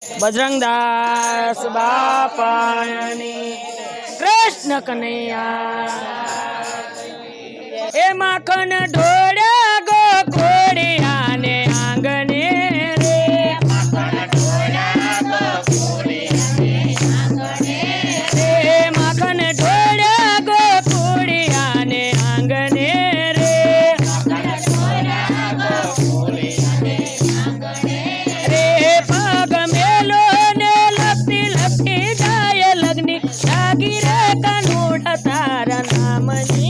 बजरंगदास बापानी कृष्ण कन्हैया ए माखन ढोड़ा गो कोड़िया ने आंगणे रे माखन ढोड़ा गो कोड़िया ने आंगणे रे माखन ढोड़ा गो कोड़िया ने आंगणे रे माखन ढोड़ा गो कोड़िया ने आंगणे रे पग मेलो ने लपटी लपटी जाय लगनी लागी रे कनूड़ तारा नाम नी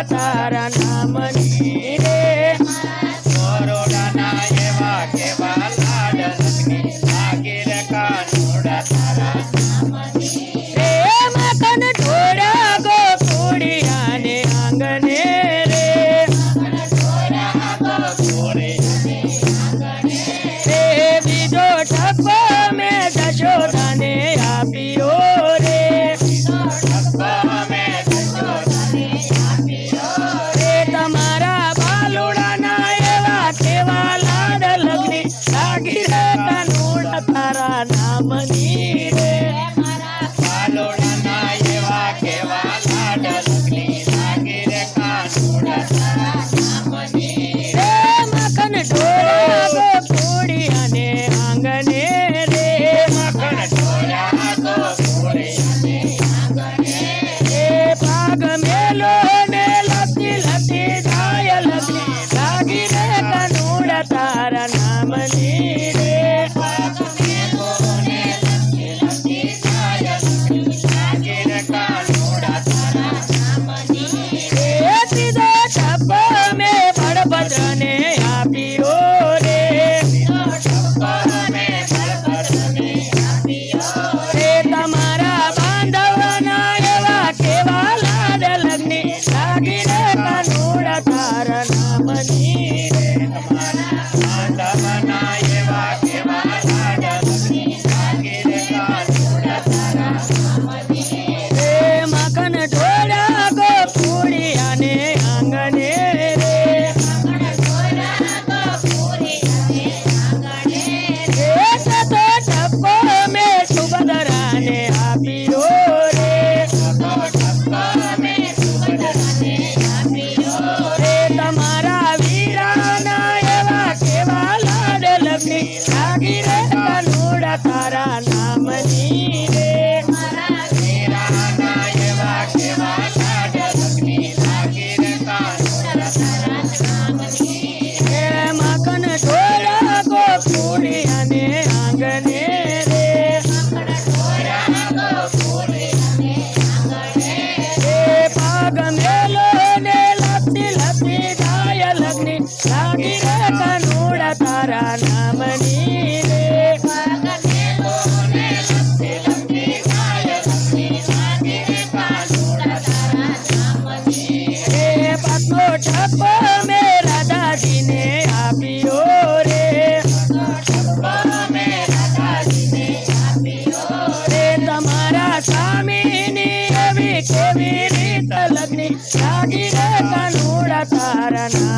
तारा नाम नी रे कोरोना ना एवा केवा लाड लगनी लागे रे कानूड़ा तारा नाम नी रे माखन ढोड़ा गो कोड़िया ने आंगणे रे माखन ढोड़ा गो कोड़िया ने आंगणे रे बीजो ठप्पा में जशोदा ने आपियो रे ठप्पा में जशोदा ने तारा नाम नी रे मारा बालोड़ा ना एवा केवा लाड लगनी लागे रे कानूड़ा तारा नाम नी रे माखन ढोड़ा गो कोड़िया ने आंगणे रे माखन ढोड़ा गो कोड़िया ने आंगणे रे पाग मेलो ने लपटी लपटी जाय लगनी लागी रे कानूड़ा तारा नाम नी रे तारा नाम नी रे मारा बांधवना एवा केवा लाड लगनी लागे रे कानूड़ा तारा नाम नी रे माखन ढोड़ा गो कोड़िया ने आंगणे रे माखन ढोड़ा गो कोड़िया ने आंगणे रे सतो ठप्पो में सुभद्रा ने आपियो रे सतो ठप्पो में सुभद्रा ने आपियो तमारा वीराना एवा केवा लाड लगनी लागी रे कानूड़ा तारा नाम नी रे मारा वीराना एवा केवा लाड लगनी लागी रे कानूड़ा तारा नाम नी रे माखन ढोड़ा गो कोड़िया ने आंगणे रे माखन ढोड़ा गो कोड़िया ने आंगणे रे पाग मेलो ने लपटी लपटी लगनी लागी रे कानूड़ा तारा नाम नी रे पाग मेलो ने लपटी लपटी जाय लगनी लागी रे कानूड़ा तारा नाम नी रे पाको ठप्पो में राधा जी ने आपियो रे ठप्पो में राधा जी ने आपियो रे तमारा स्वामी नी एवी केवी रीत लगनी लागी रे कानूड़ा तारा नाम